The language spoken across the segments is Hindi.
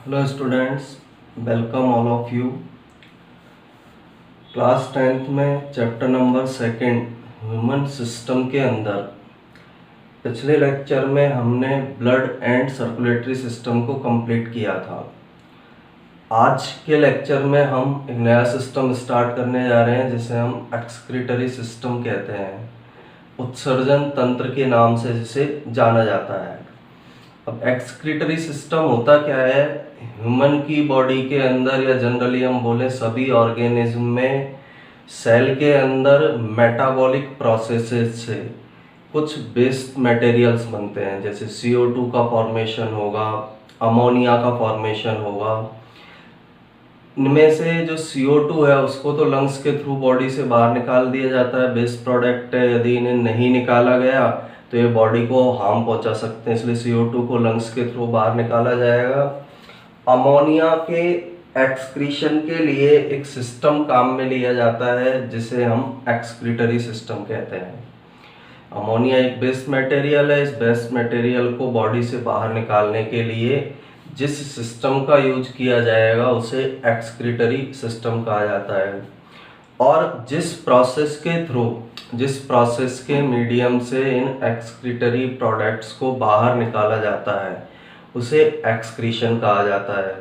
Hello students, welcome all of you. Class 10th में चैप्टर नंबर 2 ह्यूमन सिस्टम के अंदर पिछले लेक्चर में हमने ब्लड एंड सर्कुलेटरी सिस्टम को कंप्लीट किया था। आज के लेक्चर में हम एक नया सिस्टम स्टार्ट करने जा रहे हैं जिसे हम एक्सक्रीटरी सिस्टम कहते हैं, उत्सर्जन तंत्र के नाम से जिसे जाना जाता है। अब एक्सक्रीटरी सिस्टम होता क्या है? ह्यूमन की बॉडी के अंदर या जनरली हम बोले सभी ऑर्गेनिज्म में सेल के अंदर मेटाबॉलिक प्रोसेसेस से कुछ वेस्ट मटेरियल्स बनते हैं, जैसे CO2 का फॉर्मेशन होगा, अमोनिया का फॉर्मेशन होगा। इनमें से जो CO2 है उसको तो लंग्स के थ्रू बॉडी से बाहर निकाल दिया जाता है, वेस्ट प्रोडक्ट है। यदि इन्हें नहीं निकाला गया तो ये बॉडी को हार्म पहुंचा सकते हैं, इसलिए CO2 को लंग्स के थ्रू बाहर निकाला जाएगा। अमोनिया के एक्सक्रीशन के लिए एक सिस्टम काम में लिया जाता है जिसे हम एक्सक्रीटरी सिस्टम कहते हैं। अमोनिया एक वेस्ट मटेरियल है। इस वेस्ट मटेरियल को बॉडी से बाहर निकालने के लिए जिस सिस्टम का यूज किया जाएगा उसे एक्सक्रीटरी सिस्टम कहा जाता है। और जिस प्रोसेस के मीडियम से इन एक्सक्रीटरी प्रोडक्ट्स को बाहर निकाला जाता है उसे एक्सक्रीशन कहा जाता है।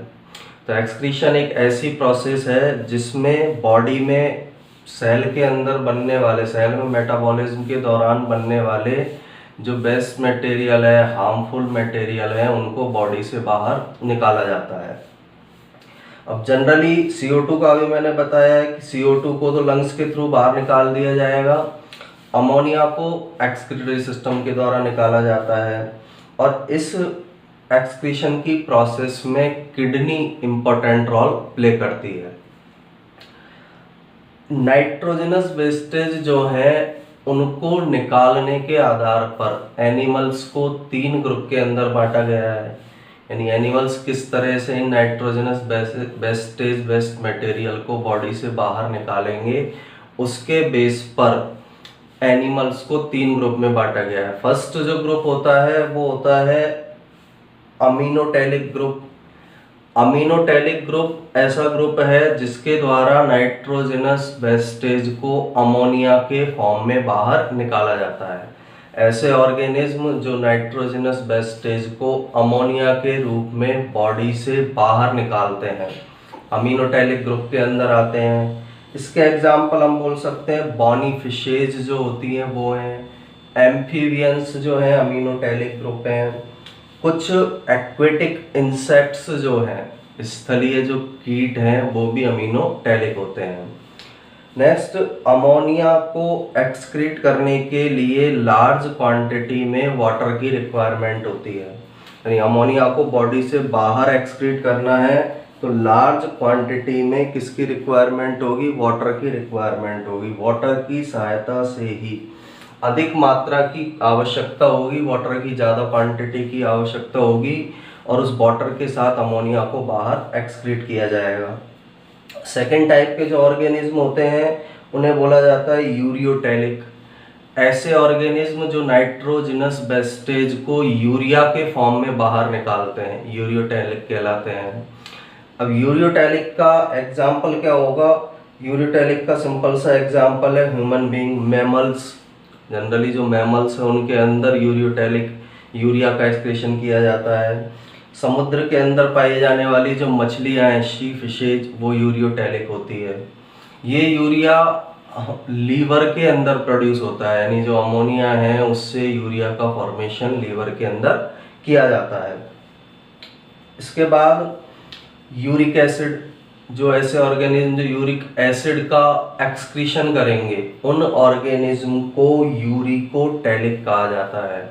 तो एक्सक्रीशन एक ऐसी प्रोसेस है जिसमें बॉडी में सेल के अंदर बनने वाले, सेल में मेटाबॉलिज्म के दौरान बनने वाले जो वेस्ट मटेरियल है, हार्मफुल मटेरियल है, उनको बॉडी से बाहर निकाला जाता है। अब जनरली CO2 का भी मैंने बताया है कि CO2 को तो लंग्स के थ्रू बाहर निकाल दिया जाएगा, अमोनिया को एक्सक्रीटरी सिस्टम के द्वारा निकाला जाता है। और इस एक्सक्रीशन की प्रोसेस में किडनी इंपॉर्टेंट रोल प्ले करती है। नाइट्रोजनस वेस्टेज जो है उनको निकालने के आधार पर एनिमल्स को 3 ग्रुप के अंदर बांटा गया है। यानी एनिमल्स किस तरह से इन नाइट्रोजनस वेस्ट मटेरियल को बॉडी से बाहर निकालेंगे उसके बेस पर एनिमल्स को 3 ग्रुप में बांटा गया है। फर्स्ट जो ग्रुप होता है वो होता है अमीनोटैलिक ग्रुप। अमीनोटैलिक ग्रुप ऐसा ग्रुप है जिसके द्वारा नाइट्रोजनस वेस्टेज को अमोनिया के फॉर्म में बाहर निकाला जाता है। ऐसे ऑर्गेनिज्म जो नाइट्रोजनस वेस्टेज को अमोनिया के रूप में बॉडी से बाहर निकालते हैं अमीनोटैलिक ग्रुप के अंदर आते हैं। इसके एग्जाम्पल हम बोल सकते हैं बॉनी फिशेज जो होती हैं वो हैं, एम्फीबियंस जो हैं अमीनोटैलिक ग्रुप हैं, कुछ एक्वेटिक इंसेक्ट्स जो हैं, स्थलीय जो कीट हैं वो भी अमीनोटैलिक होते हैं। नेक्स्ट, अमोनिया को एक्सक्रीट करने के लिए लार्ज क्वांटिटी में वाटर की रिक्वायरमेंट होती है। यानी अमोनिया को बॉडी से बाहर एक्सक्रीट करना है तो लार्ज क्वांटिटी में किसकी रिक्वायरमेंट होगी? वाटर की रिक्वायरमेंट होगी। वाटर की सहायता से ही अधिक मात्रा की आवश्यकता होगी, वाटर की ज़्यादा क्वांटिटी की आवश्यकता होगी और उस वाटर के साथ अमोनिया को बाहर एक्सक्रीट किया जाएगा। सेकेंड टाइप के जो ऑर्गेनिज्म होते हैं उन्हें बोला जाता है यूरियोटैलिक। ऐसे ऑर्गेनिज्म जो नाइट्रोजनस वेस्टेज को यूरिया के फॉर्म में बाहर निकालते हैं यूरियोटैलिक कहलाते हैं। अब यूरियोटैलिक का एग्जाम्पल क्या होगा? यूरियोटैलिक का सिंपल सा एग्जाम्पल है ह्यूमन बीइंग, मैमल्स। जनरली जो मैमल्स हैं उनके अंदर यूरिया का एक्सक्रीशन किया जाता है। समुद्र के अंदर पाई जाने वाली जो मछलियां हैं, सी फिशेज, वो यूरियोटैलिक होती है। ये यूरिया लीवर के अंदर प्रोड्यूस होता है, यानी जो अमोनिया है उससे यूरिया का फॉर्मेशन लीवर के अंदर किया जाता है। इसके बाद यूरिक एसिड, जो ऐसे ऑर्गेनिज्म जो यूरिक एसिड का एक्सक्रीशन करेंगे उन ऑर्गेनिज्म को यूरिकोटैलिक कहा जाता है।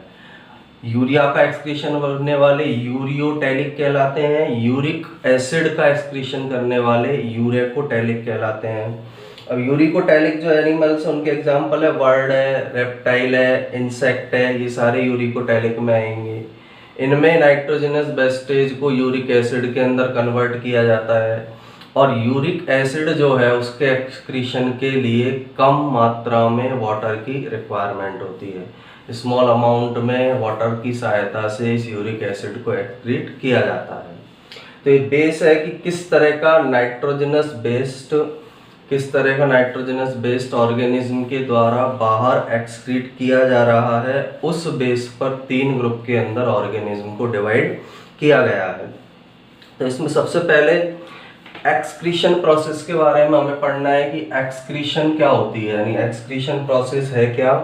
यूरिया का एक्सक्रीशन करने वाले यूरियोटैलिक कहलाते हैं, यूरिक एसिड का एक्सक्रीशन करने वाले यूरेकोटैलिक कहलाते हैं। अब यूरिकोटैलिक जो एनिमल्स हैं उनके एग्जांपल है बर्ड है, रेप्टाइल है, इंसेक्ट है, ये सारे यूरिकोटैलिक में आएंगे। इनमें नाइट्रोजनस वेस्टेज को यूरिक एसिड के अंदर कन्वर्ट किया जाता है और यूरिक एसिड जो है उसके एक्सक्रीशन के लिए कम मात्रा में वाटर की रिक्वायरमेंट होती है। स्मॉल अमाउंट में वाटर की सहायता से इस यूरिक एसिड को एक्सक्रीट किया जाता है। तो ये बेस है कि किस तरह का नाइट्रोजनस बेस्ड ऑर्गेनिज्म के द्वारा बाहर एक्सक्रीट किया जा रहा है, उस बेस पर 3 ग्रुप के अंदर ऑर्गेनिज्म को डिवाइड किया गया है। तो इसमें सबसे पहले एक्सक्रीशन प्रोसेस के बारे में हमें पढ़ना है कि एक्सक्रीशन क्या होती है, यानी एक्सक्रीशन प्रोसेस है क्या।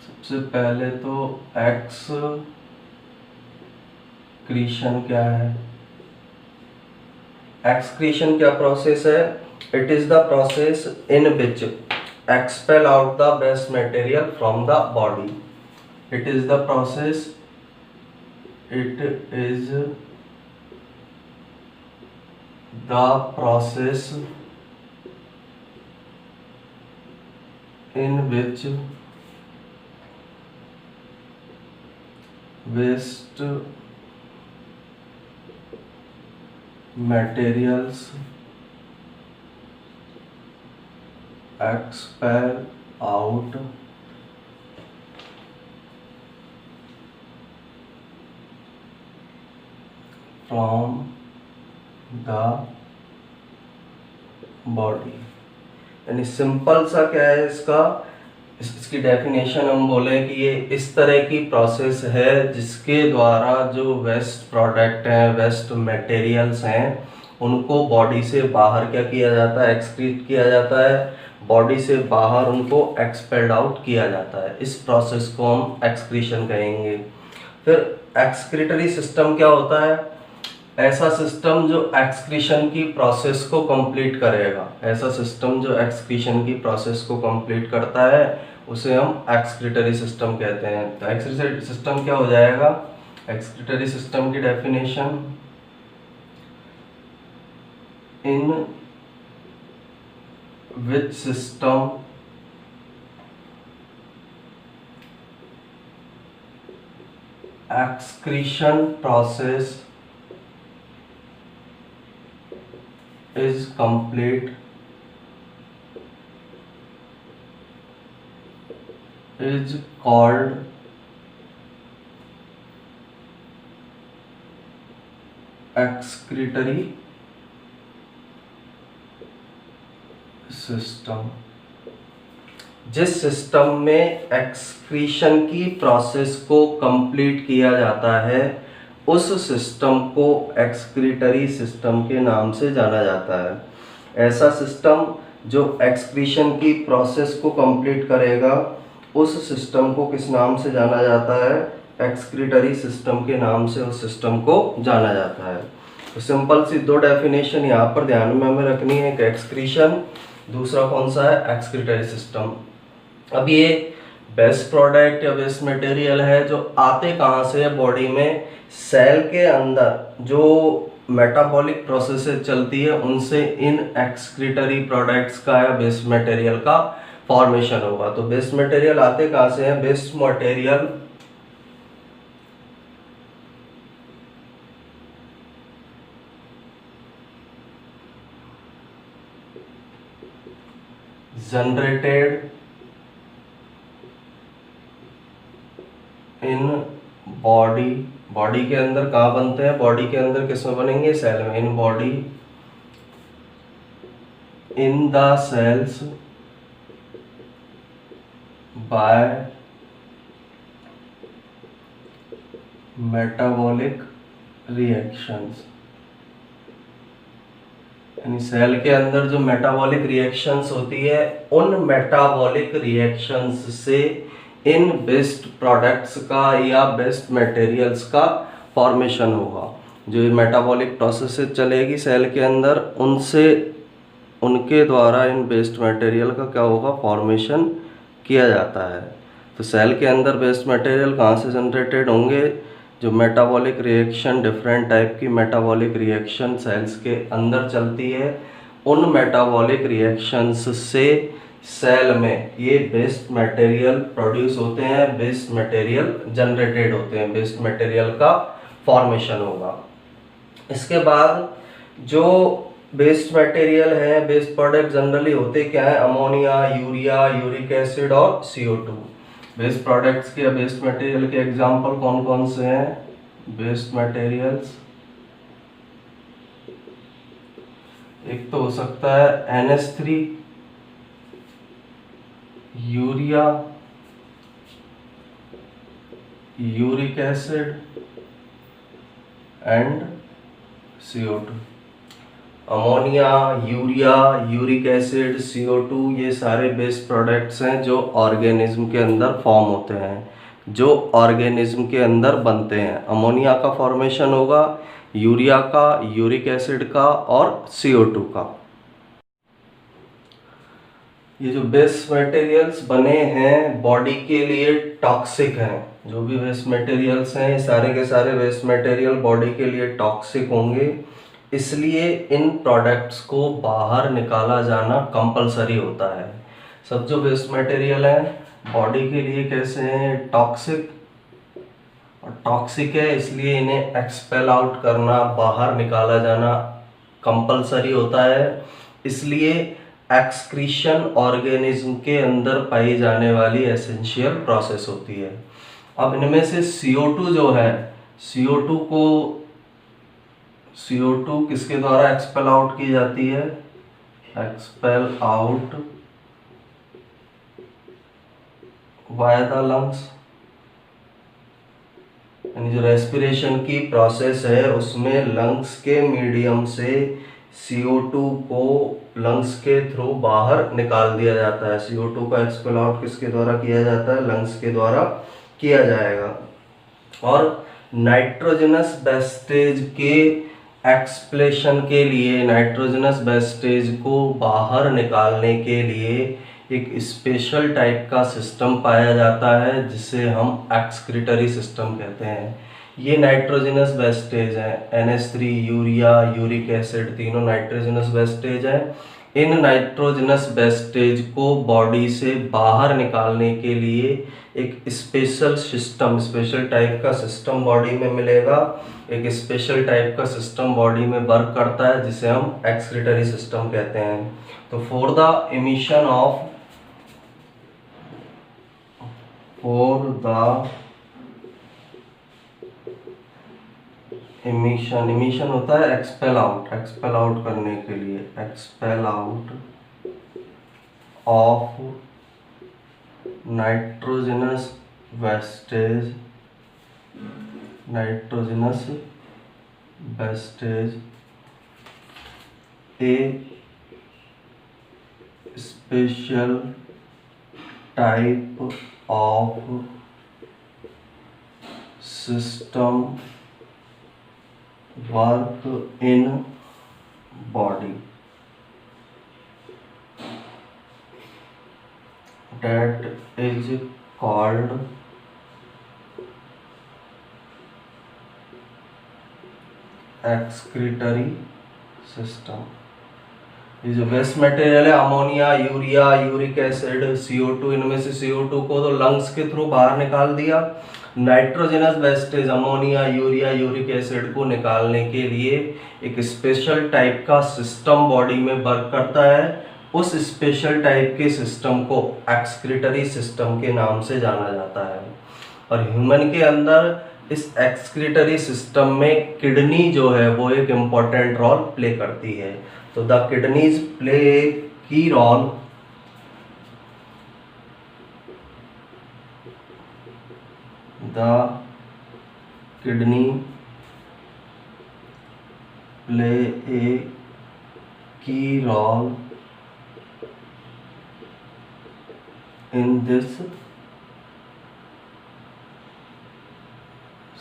सबसे पहले तो एक्सक्रीशन क्या है। एक्सक्रीशन क्या प्रोसेस है? It is the process in which expel out the waste material from the body. It is the process in which waste materials expel out from the body। यानी सिंपल सा क्या है इसकी डेफिनेशन हम बोले कि ये इस तरह की प्रोसेस है जिसके द्वारा जो वेस्ट प्रोडक्ट हैं, वेस्ट मटेरियल्स हैं, उनको बॉडी से बाहर क्या किया जाता है, एक्सक्रीट किया जाता है, बॉडी से बाहर उनको एक्सपेल्ड आउट किया जाता है। इस प्रोसेस को हम एक्सक्रीशन कहेंगे। फिर एक्सक्रीटरी सिस्टम क्या होता है? ऐसा सिस्टम जो एक्सक्रीशन की प्रोसेस को कंप्लीट करेगा, ऐसा सिस्टम जो एक्सक्रीशन की प्रोसेस को कंप्लीट करता है उसे हम एक्सक्रीटरी सिस्टम कहते हैं। तो एक्सक्रीटरी सिस्टम क्या हो जाएगा? एक्सक्रीटरी सिस्टम की definition in which system excretion process is complete is called excretory system. जिस सिस्टम में एक्सक्रीशन की प्रोसेस को कंप्लीट किया जाता है उस सिस्टम को एक्सक्रीटरी सिस्टम के नाम से जाना जाता है। ऐसा सिस्टम जो एक्सक्रीशन की प्रोसेस को कंप्लीट करेगा उस सिस्टम को किस नाम से जाना जाता है? एक्सक्रीटरी सिस्टम के नाम से उस सिस्टम को जाना जाता है। तो सिंपल सी 2 डेफिनेशन यहाँ पर ध्यान में हमें रखनी है कि एक्सक्रीशन, दूसरा कौन सा है? Excretory system. अब ये वेस्ट प्रोडक्ट या वेस्ट मटेरियल है जो आते कहाँ से है बॉडी में? सेल के अंदर जो मेटाबॉलिक प्रोसेसेस चलती है उनसे इन एक्सक्रीटरी प्रोडक्ट्स का या वेस्ट मटेरियल का फॉर्मेशन होगा। तो वेस्ट मटेरियल आते कहाँ से है? Waste material generated in body. Body के अंदर कहाँ बनते हैं? बॉडी के अंदर किसमें बनेंगे? सेल में। In body, in the cells by metabolic reactions. यानी सेल के अंदर जो मेटाबॉलिक रिएक्शंस होती है उन मेटाबॉलिक रिएक्शंस से इन वेस्ट प्रोडक्ट्स का या वेस्ट मटेरियल्स का फॉर्मेशन होगा। जो मेटाबॉलिक प्रोसेस चलेगी सेल के अंदर उनसे, उनके द्वारा इन वेस्ट मटेरियल का क्या होगा? फॉर्मेशन किया जाता है। तो सेल के अंदर वेस्ट मटेरियल कहाँ से जनरेटेड होंगे? जो मेटाबॉलिक रिएक्शन, डिफरेंट टाइप की मेटाबॉलिक रिएक्शन सेल्स के अंदर चलती है, उन मेटाबॉलिक रिएक्शंस से सेल में ये वेस्ट मटेरियल प्रोड्यूस होते हैं, वेस्ट मटेरियल जनरेटेड होते हैं, वेस्ट मटेरियल का फॉर्मेशन होगा। इसके बाद जो वेस्ट मटेरियल है, वेस्ट प्रोडक्ट जनरली होते क्या है? अमोनिया, यूरिया, यूरिक एसिड और CO2। वेस्ट प्रोडक्ट्स के या वेस्ट मटेरियल के एग्जांपल कौन कौन से हैं? वेस्ट मटेरियल्स एक तो हो सकता है NH3, urea, uric acid and CO2। Ammonia, urea, uric acid, CO2 ये सारे वेस्ट प्रोडक्ट्स हैं जो ऑर्गेनिज्म के अंदर फॉर्म होते हैं, जो ऑर्गेनिज्म के अंदर बनते हैं। अमोनिया का फॉर्मेशन होगा, यूरिया का, यूरिक एसिड का और CO2 का। ये जो वेस्ट मटेरियल्स बने हैं बॉडी के लिए टॉक्सिक हैं। जो भी वेस्ट मटेरियल्स हैं सारे के सारे वेस्ट मटेरियल बॉडी के लिए टॉक्सिक होंगे, इसलिए इन प्रोडक्ट्स को बाहर निकाला जाना कंपलसरी होता है। सब जो वेस्ट मटेरियल हैं बॉडी के लिए कैसे हैं? टॉक्सिक, और टॉक्सिक है इसलिए इन्हें एक्सपेल आउट करना, बाहर निकाला जाना कंपलसरी होता है। इसलिए एक्सक्रीशन ऑर्गेनिज्म के अंदर पाई जाने वाली एसेंशियल प्रोसेस होती है। अब इनमें से CO2 जो है, CO2 किसके द्वारा एक्सपेल आउट की जाती है? Expel out via the lungs. यानी जो रेस्पिरेशन की प्रोसेस है उसमें लंग्स के मीडियम से CO2 को लंग्स के थ्रू बाहर निकाल दिया जाता है। CO2 का एक्सपेल आउट किसके द्वारा किया जाता है? लंग्स के द्वारा किया जाएगा। और नाइट्रोजनस वेस्टेज के एक्सप्लेशन के लिए, नाइट्रोजनस वेस्टेज को बाहर निकालने के लिए एक स्पेशल टाइप का सिस्टम पाया जाता है जिसे हम एक्सक्रीटरी सिस्टम कहते हैं। ये नाइट्रोजनस वेस्टेज है, NH3, यूरिया, यूरिक एसिड, तीनों नाइट्रोजनस वेस्टेज है। इन नाइट्रोजनस वेस्टेज को बॉडी से बाहर निकालने के लिए एक स्पेशल सिस्टम, स्पेशल टाइप का सिस्टम बॉडी में मिलेगा। एक स्पेशल टाइप का सिस्टम बॉडी में वर्क करता है जिसे हम एक्सक्रीटरी सिस्टम कहते हैं। तो फॉर द इमिशन इमिशन होता है एक्सपेल आउट करने के लिए, expel out of nitrogenous wastage A special type of system work in body that is called excretory system। ये जो वेस्ट मटेरियल है ammonia, urea, uric acid, CO2, इनमें से CO2 को तो लंग्स के थ्रू बाहर निकाल दिया। Nitrogenous wastage ammonia, urea, uric acid को निकालने के लिए एक स्पेशल टाइप का सिस्टम बॉडी में वर्क करता है। उस स्पेशल टाइप के सिस्टम को एक्सक्रीटरी सिस्टम के नाम से जाना जाता है। और ह्यूमन के अंदर इस एक्सक्रीटरी सिस्टम में किडनी जो है वो एक इम्पोर्टेंट रोल प्ले करती है। तो द किडनीज प्ले ए की रोल in this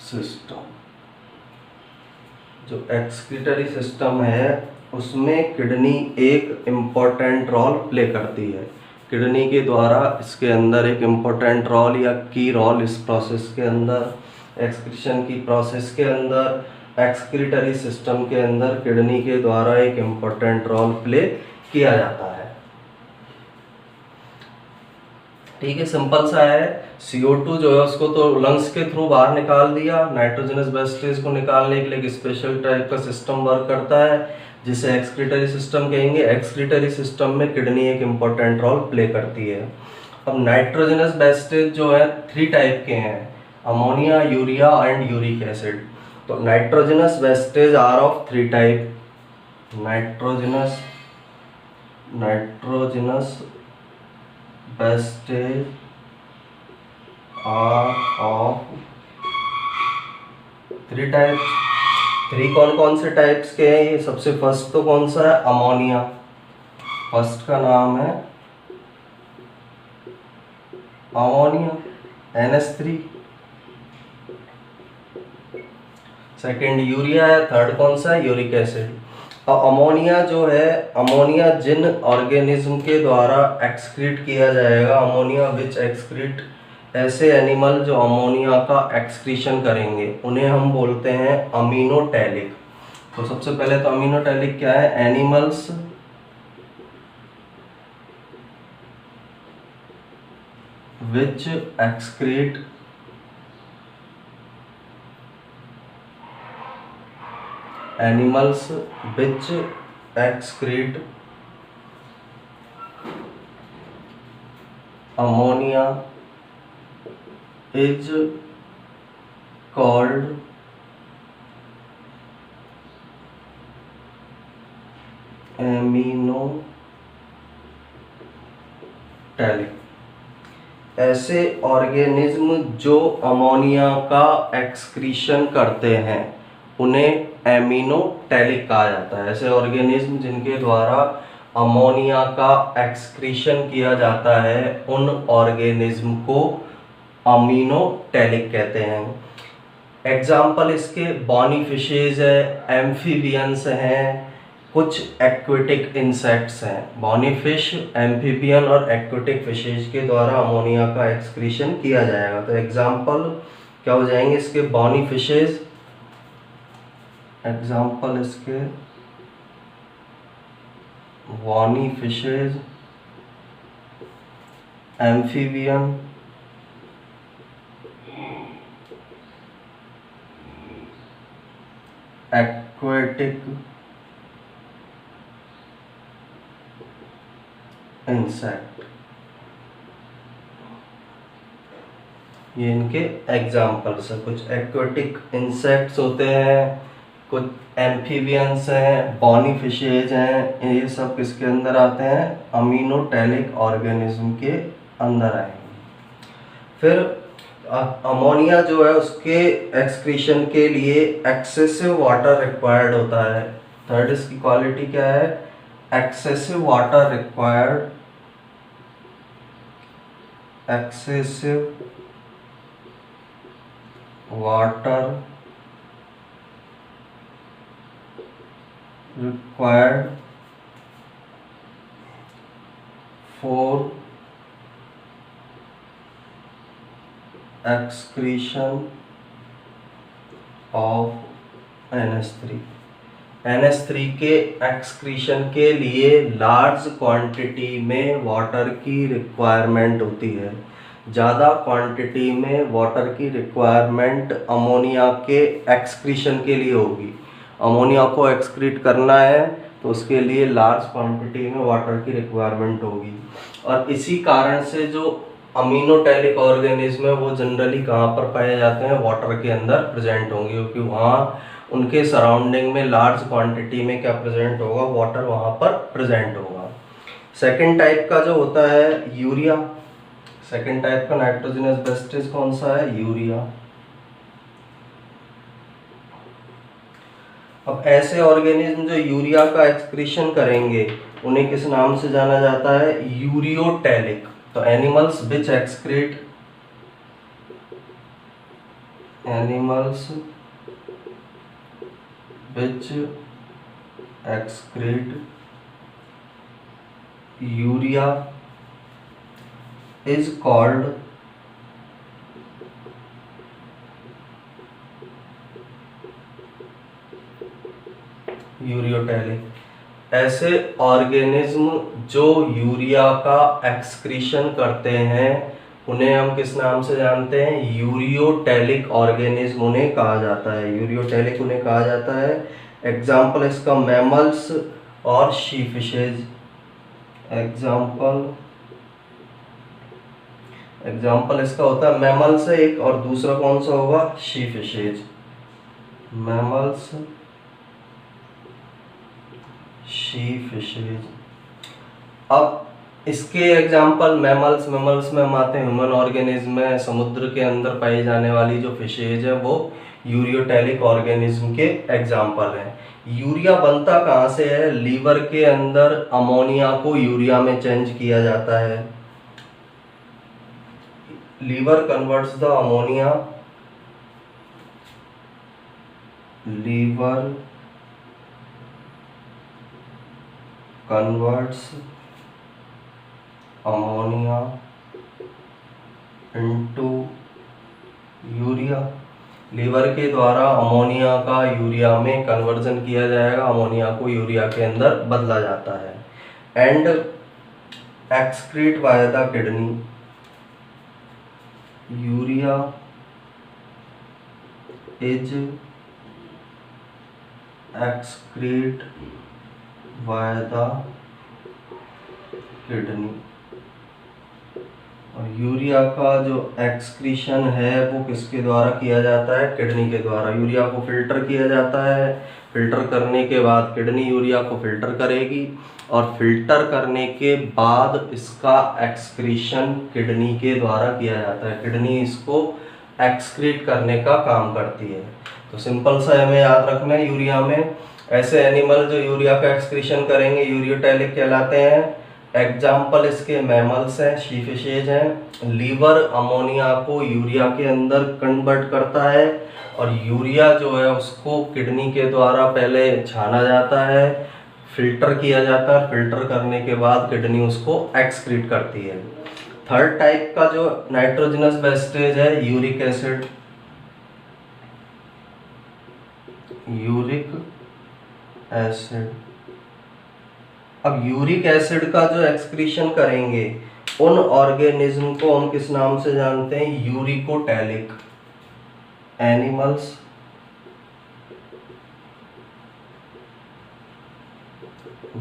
सिस्टम। जो एक्सक्रीटरी सिस्टम है उसमें किडनी एक इम्पोर्टेंट रोल प्ले करती है। किडनी के द्वारा इसके अंदर एक इम्पोर्टेंट रोल या की रोल इस प्रोसेस के अंदर, एक्सक्रीशन की प्रोसेस के अंदर, एक्सक्रीटरी सिस्टम के अंदर किडनी के द्वारा एक इम्पोर्टेंट रोल प्ले किया जाता है। ठीक है, सिंपल सा है। CO2 जो है उसको तो लंग्स के थ्रू बाहर निकाल दिया। नाइट्रोजनस वेस्टेज को निकालने के लिए एक स्पेशल टाइप का सिस्टम वर्क करता है जिसे एक्सक्रीटरी सिस्टम कहेंगे। एक्सक्रीटरी सिस्टम में किडनी एक इम्पोर्टेंट रोल प्ले करती है। अब नाइट्रोजनस वेस्टेज जो है 3 टाइप के हैं, ammonia, urea and uric acid. तो nitrogenous wastage are of 3 type. Nitrogenous wastage are of 3 types. 3 कौन कौन से टाइप्स के हैं? ये सबसे फर्स्ट तो कौन सा है? अमोनिया। फर्स्ट का नाम है अमोनिया, NH3। सेकेंड यूरिया है, थर्ड कौन सा है? Uric acid. और अमोनिया जो है, अमोनिया जिन ऑर्गेनिज्म के द्वारा एक्सक्रीट किया जाएगा, अमोनिया विच एक्सक्रीट, ऐसे एनिमल जो अमोनिया का एक्सक्रीशन करेंगे उन्हें हम बोलते हैं अमीनोटैलिक। तो सबसे पहले तो अमीनोटैलिक क्या है? Animals which excrete ammonia is called एमिनोटैलिक। ऐसे ऑर्गेनिज्म जो अमोनिया का एक्सक्रीशन करते हैं उन्हें एमिनोटैलिक कहा जाता है। ऐसे ऑर्गेनिज्म जिनके द्वारा अमोनिया का एक्सक्रीशन किया जाता है उन ऑर्गेनिज्म को अमीनोटैलिक कहते हैं। एग्जाम्पल इसके बॉनी फिशेज है, एम्फीबियंस हैं, कुछ एक्वेटिक इंसेक्ट्स हैं। बॉनी फिश, एम्फीबियन और एक्वेटिक फिशेज के द्वारा अमोनिया का एक्सक्रीशन किया जाएगा। तो एग्जाम्पल क्या हो जाएंगे इसके? बॉनी फिशेज, एग्जाम्पल इसके bony fishes, amphibian, aquatic insect, ये इनके एग्जाम्पल्स हैं। कुछ एक्वेटिक इंसेक्ट्स होते हैं, कुछ एम्फीबियंस हैं, बॉनी फिशेज हैं, ये सब किसके अंदर आते हैं? अमीनोटैलिक ऑर्गेनिज्म के अंदर आएंगे। फिर अमोनिया जो है उसके एक्सक्रीशन के लिए एक्सेसिव वाटर रिक्वायर्ड होता है। थर्ड इसकी क्वालिटी क्या है? Excessive water required, excessive water required for excretion of NH3। NH3 के एक्सक्रीशन के लिए लार्ज क्वांटिटी में वाटर की रिक्वायरमेंट होती है। ज़्यादा क्वांटिटी में वाटर की रिक्वायरमेंट अमोनिया के एक्सक्रीशन के लिए होगी। अमोनिया को एक्सक्रीट करना है तो उसके लिए लार्ज क्वांटिटी में वाटर की रिक्वायरमेंट होगी। और इसी कारण से जो अमीनोटैलिक ऑर्गेनिज्म है वो जनरली कहाँ पर पाए जाते हैं? वाटर के अंदर प्रेजेंट होंगे, क्योंकि वहाँ उनके सराउंडिंग में लार्ज क्वांटिटी में क्या प्रेजेंट होगा? वाटर वहाँ पर प्रेजेंट होगा। सेकेंड टाइप का जो होता है यूरिया, सेकेंड टाइप का नाइट्रोजनस वेस्टेज कौन सा है? यूरिया। अब ऐसे ऑर्गेनिज्म जो यूरिया का एक्सक्रीशन करेंगे उन्हें किस नाम से जाना जाता है? यूरियोटैलिक। तो animals which excrete, animals which excrete urea is called ureotelic. ऐसे ऑर्गेनिज्म जो यूरिया का एक्सक्रीशन करते हैं उन्हें हम किस नाम से जानते हैं? यूरियोटैलिक ऑर्गेनिज्म उन्हें कहा जाता है, यूरियोटैलिक उन्हें कहा जाता है। एग्जाम्पल इसका मैमल्स और शी फिशेज, एग्जाम्पल एग्जाम्पल इसका होता है मैमल्स है एक, और दूसरा कौन सा होगा, she fishes. Mammals, she fishes. अब इसके एग्जाम्पल मैमल्स में हम आते हैं ह्यूमन ऑर्गेनिज्म में। समुद्र के अंदर पाई जाने वाली जो फिशेज है वो यूरियोटैलिक ऑर्गेनिज्म के एग्जाम्पल हैं। यूरिया बनता कहाँ से है, लीवर के अंदर अमोनिया को यूरिया में चेंज किया जाता है। Liver converts the ammonia, liver converts ammonia into urea. Liver के द्वारा अमोनिया का यूरिया में कन्वर्जन किया जाएगा, अमोनिया को यूरिया के अंदर बदला जाता है। And excrete by the kidney, urea is excrete by the kidney. और यूरिया का जो एक्सक्रीशन है वो किसके द्वारा किया जाता है, किडनी के द्वारा। यूरिया को फिल्टर किया जाता है, फिल्टर करने के बाद किडनी यूरिया को फिल्टर करेगी, और फिल्टर करने के बाद इसका एक्सक्रीशन किडनी के द्वारा किया जाता है। किडनी इसको एक्सक्रीट करने का काम करती है। तो सिंपल सा हमें याद रखना है, यूरिया में ऐसे एनिमल जो यूरिया का एक्सक्रीशन करेंगे यूरियोटैलिक कहलाते हैं। एग्जाम्पल इसके मैमल्स हैं, शी फिशेज हैं। लीवर अमोनिया को यूरिया के अंदर कन्वर्ट करता है, और यूरिया जो है उसको किडनी के द्वारा पहले छाना जाता है, फिल्टर किया जाता है, फिल्टर करने के बाद किडनी उसको एक्सक्रीट करती है। थर्ड टाइप का जो नाइट्रोजनस वेस्टेज है यूरिक एसिड, यूरिक एसिड। अब यूरिक एसिड का जो एक्सक्रीशन करेंगे उन ऑर्गेनिज्म को हम किस नाम से जानते हैं, uricotelic animals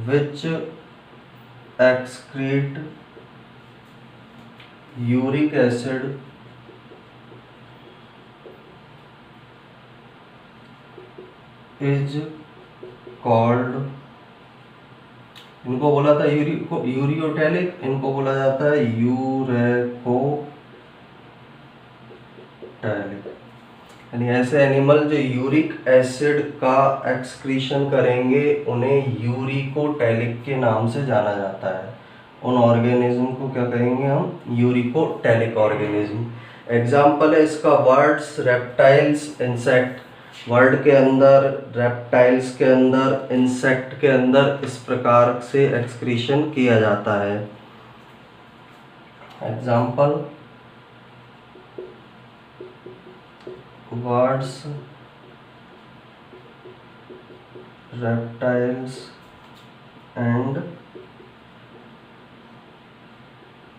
which excrete uric acid is called, इनको बोला था यूरियोटैलिक, इनको बोला जाता है यूरेकोटैलिक। यानी ऐसे एनिमल जो यूरिक एसिड का एक्सक्रीशन करेंगे उन्हें यूरिकोटैलिक के नाम से जाना जाता है। उन ऑर्गेनिज्म को क्या कहेंगे हम, यूरिकोटैलिक ऑर्गेनिज्म। एग्जाम्पल है इसका बर्ड्स, रेप्टाइल्स, इंसेक्ट। वर्ड के अंदर, रेप्टाइल्स के अंदर, इंसेक्ट के अंदर इस प्रकार से एक्सक्रीशन किया जाता है। Example birds, reptiles and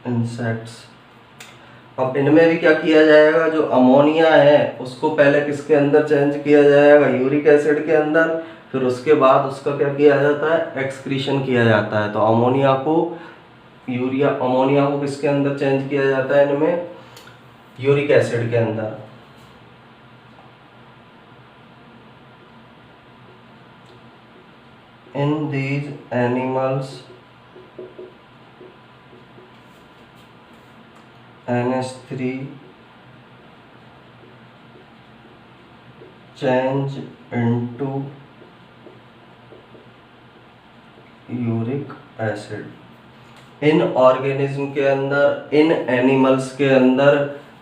insects. अब इनमें भी क्या किया जाएगा, जो अमोनिया है उसको पहले किसके अंदर चेंज किया जाएगा, यूरिक एसिड के अंदर, फिर उसके बाद उसका क्या किया जाता है, एक्सक्रीशन किया जाता है। तो अमोनिया को किसके अंदर चेंज किया जाता है, इनमें यूरिक एसिड के अंदर। In these animals, NH3 change into uric acid. In organism के अंदर, इन एनिमल्स के अंदर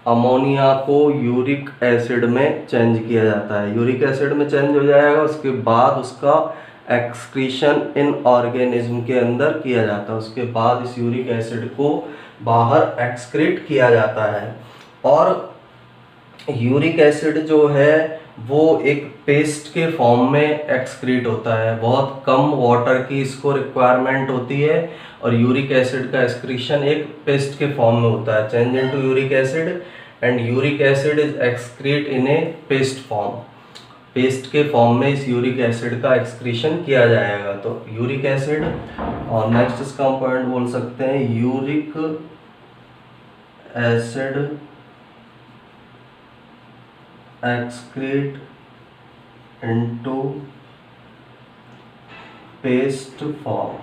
अमोनिया को यूरिक एसिड में चेंज किया जाता है। यूरिक एसिड में चेंज हो जाएगा, उसके बाद उसका एक्सक्रीशन इन ऑर्गेनिज्म के अंदर किया जाता है। उसके बाद इस यूरिक एसिड को बाहर एक्सक्रीट किया जाता है। और यूरिक एसिड जो है वो एक पेस्ट के फॉर्म में एक्सक्रीट होता है। बहुत कम वाटर की इसको रिक्वायरमेंट होती है, और यूरिक एसिड का एक्सक्रीशन एक पेस्ट के फॉर्म में होता है। Change into uric acid and uric acid is excrete in A paste form. Paste के फॉर्म में इस यूरिक एसिड का एक्सक्रीशन किया जाएगा। तो यूरिक एसिड, और नेक्स्ट इसका हम पॉइंट बोल सकते हैं uric acid excrete into paste form,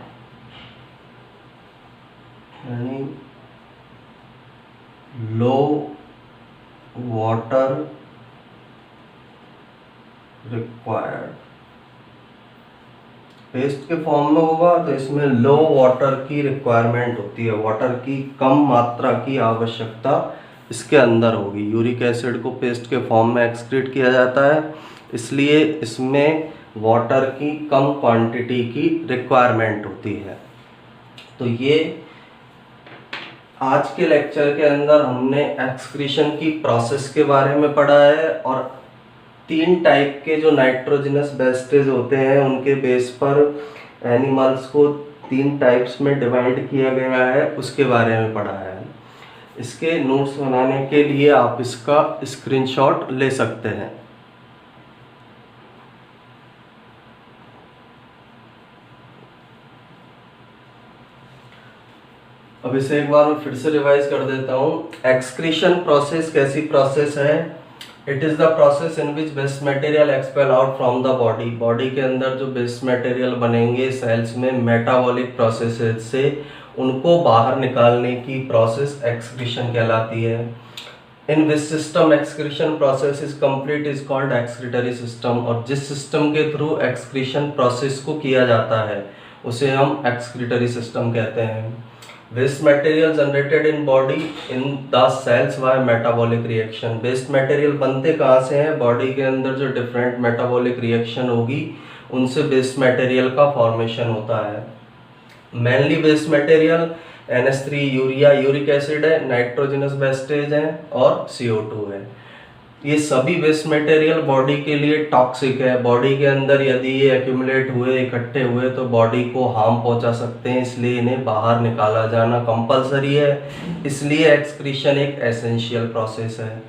यानी लो वाटर रिक्वायर्ड। पेस्ट के फॉर्म में होगा तो इसमें लो वाटर की रिक्वायरमेंट होती है, वाटर की कम मात्रा की आवश्यकता इसके अंदर होगी। यूरिक एसिड को पेस्ट के फॉर्म में एक्सक्रीट किया जाता है, इसलिए इसमें वाटर की कम क्वांटिटी की रिक्वायरमेंट होती है। तो ये आज के लेक्चर के अंदर हमने एक्सक्रीशन की प्रोसेस के बारे में पढ़ा है, और 3 टाइप के जो नाइट्रोजनस वेस्टेज होते हैं उनके बेस पर एनिमल्स को 3 टाइप्स में डिवाइड किया गया है, उसके बारे में पढ़ा है। इसके नोट्स बनाने के लिए आप इसका स्क्रीनशॉट ले सकते हैं। अब इसे एक बार मैं फिर से रिवाइज कर देता हूँ। एक्सक्रीशन प्रोसेस कैसी प्रोसेस है? It is the process in which waste material expel out from the body. Body के अंदर जो वेस्ट मटेरियल बनेंगे सेल्स में मेटाबॉलिक प्रोसेस से, उनको बाहर निकालने की प्रोसेस एक्सक्रीशन कहलाती है। In which system excretion process is complete is called excretory system. और जिस सिस्टम के थ्रू एक्सक्रीशन प्रोसेस को किया जाता है उसे हम एक्सक्रीटरी सिस्टम कहते हैं। Waste material generated in body in the cells by metabolic reaction. Waste material बनते कहाँ से हैं? बॉडी के अंदर जो डिफरेंट मेटाबॉलिक रिएक्शन होगी उनसे वेस्ट मटेरियल का फॉर्मेशन होता है। Mainly waste material NH3 urea, uric acid है, नाइट्रोजनस वेस्टेज है और CO2 है। ये सभी वेस्ट मटेरियल बॉडी के लिए टॉक्सिक है। बॉडी के अंदर यदि ये एक्यूमुलेट हुए, इकट्ठे हुए तो बॉडी को हार्म पहुंचा सकते हैं, इसलिए इन्हें बाहर निकाला जाना कंपलसरी है। इसलिए एक्सक्रीशन एक एसेंशियल प्रोसेस है।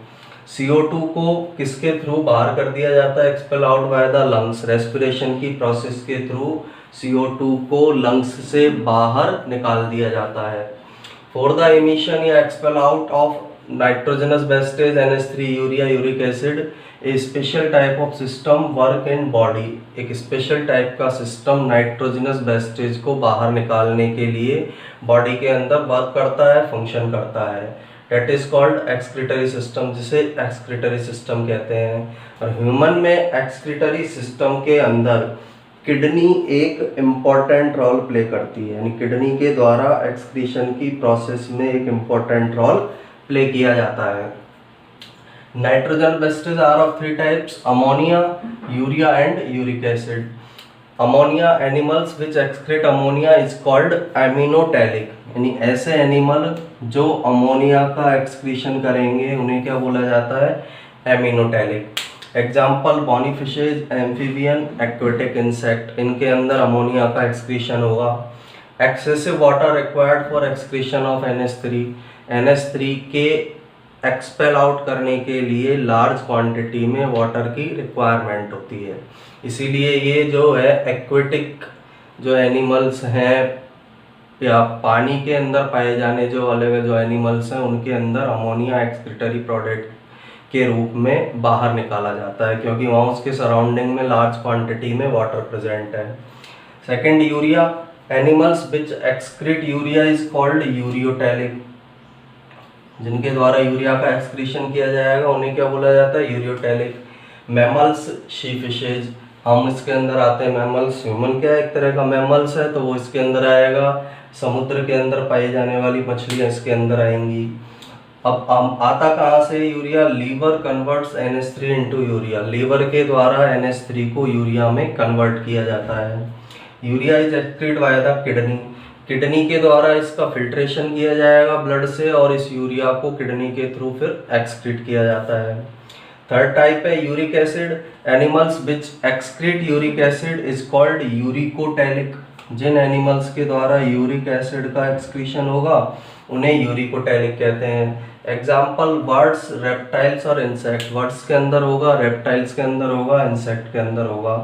CO2 को किसके थ्रू बाहर कर दिया जाता है? Expel out by the lungs. Respiration की प्रोसेस के थ्रू CO2 को लंग्स से बाहर निकाल दिया जाता है। फॉर द एमिशन या expel out of nitrogenous wastage NH3 urea, uric acid, A special type of system work in body. एक स्पेशल टाइप का सिस्टम नाइट्रोजनस वेस्टेज को बाहर निकालने के लिए बॉडी के अंदर वर्क करता है, फंक्शन करता है। That is called excretory system, जिसे एक्सक्रीटरी सिस्टम कहते हैं। और ह्यूमन में एक्सक्रीटरी सिस्टम के अंदर किडनी एक इम्पॉर्टेंट रोल प्ले करती है, यानी किडनी के द्वारा एक्सक्रीशन की प्रोसेस में एक इम्पॉर्टेंट रोल प्ले किया जाता है। Nitrogen wastage are of 3 types: ammonia, urea and uric acid. Ammonia, animals which excrete ammonia is called ammonotelic, यानी ऐसे एनिमल जो अमोनिया का एक्सक्रीशन करेंगे उन्हें क्या बोला जाता है? Ammonotelic. Example bony fishes, amphibian, aquatic insect, इनके अंदर अमोनिया का एक्सक्रीशन होगा। Excessive water required for excretion of NH3। NH3 के एक्सपेल आउट करने के लिए लार्ज क्वांटिटी में वाटर की रिक्वायरमेंट होती है। इसीलिए ये जो है एक्वेटिक जो एनिमल्स हैं या पानी के अंदर पाए जाने जो अलग जो एनिमल्स हैं उनके अंदर अमोनिया एक्सक्रीटरी प्रोडक्ट के रूप में बाहर निकाला जाता है, क्योंकि वहाँ उसके सराउंडिंग में लार्ज क्वांटिटी में वाटर प्रेजेंट है। Second, urea, animals which excrete urea is called ureotelic. जिनके द्वारा यूरिया का एक्सक्रीशन किया जाएगा उन्हें क्या बोला जाता है? यूरियोटैलिक। मैमल्स, शी फिशेज, हम इसके अंदर आते हैं। मैमल्स, ह्यूमन क्या एक तरह का मैमल्स है तो वो इसके अंदर आएगा। समुद्र के अंदर पाई जाने वाली मछलियाँ इसके अंदर आएंगी। अब आता कहाँ से urea? Liver converts NH3 into urea. Liver के द्वारा NH3 को यूरिया में कन्वर्ट किया जाता है। Urea is excrete by the kidney. Kidney के द्वारा इसका फिल्ट्रेशन किया जाएगा ब्लड से और इस यूरिया को किडनी के थ्रू फिर एक्सक्रीट किया जाता है। थर्ड टाइप है uric acid. Animals which excrete uric acid is called uricotelic. जिन एनिमल्स के द्वारा यूरिक एसिड का एक्सक्रीशन होगा उन्हें यूरिकोटैलिक कहते हैं। एग्जाम्पल बर्ड्स, रेप्टाइल्स और इंसेक्ट। बर्ड्स के अंदर होगा, रेप्टाइल्स के अंदर होगा, इंसेक्ट के अंदर होगा।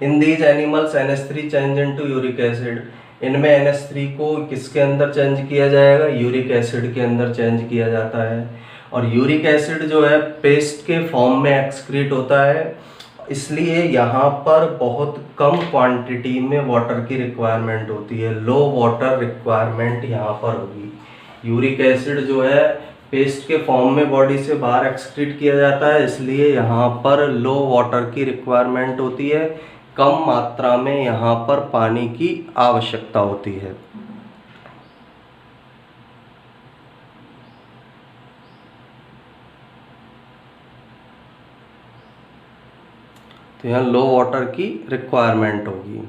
In these animals NH3 change into uric acid. इनमें NH3 को किसके अंदर चेंज किया जाएगा, यूरिक एसिड के अंदर चेंज किया जाता है। और यूरिक एसिड जो है पेस्ट के फॉर्म में एक्सक्रीट होता है, इसलिए यहाँ पर बहुत कम क्वांटिटी में वाटर की रिक्वायरमेंट होती है, लो वाटर रिक्वायरमेंट यहाँ पर होगी। यूरिक एसिड जो है पेस्ट के फॉर्म में बॉडी से बाहर एक्सक्रीट किया जाता है, इसलिए यहाँ पर लो वाटर की रिक्वायरमेंट होती है, कम मात्रा में यहाँ पर पानी की आवश्यकता होती है। तो यहाँ लो वाटर की रिक्वायरमेंट होगी।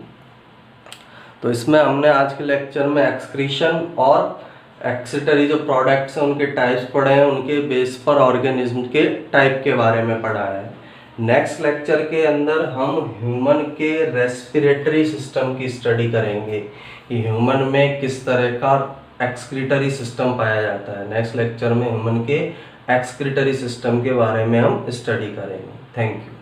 तो इसमें हमने आज के लेक्चर में एक्सक्रीशन और एक्सिटरी जो प्रोडक्ट्स हैं उनके टाइप्स पढ़े हैं, उनके बेस पर ऑर्गेनिज्म के टाइप के बारे में पढ़ा है। नेक्स्ट लेक्चर के अंदर हम ह्यूमन के रेस्पिरेटरी सिस्टम की स्टडी करेंगे कि ह्यूमन में किस तरह का एक्सक्रीटरी सिस्टम पाया जाता है। नेक्स्ट लेक्चर में ह्यूमन के एक्सक्रीटरी सिस्टम के बारे में हम स्टडी करेंगे। Thank you.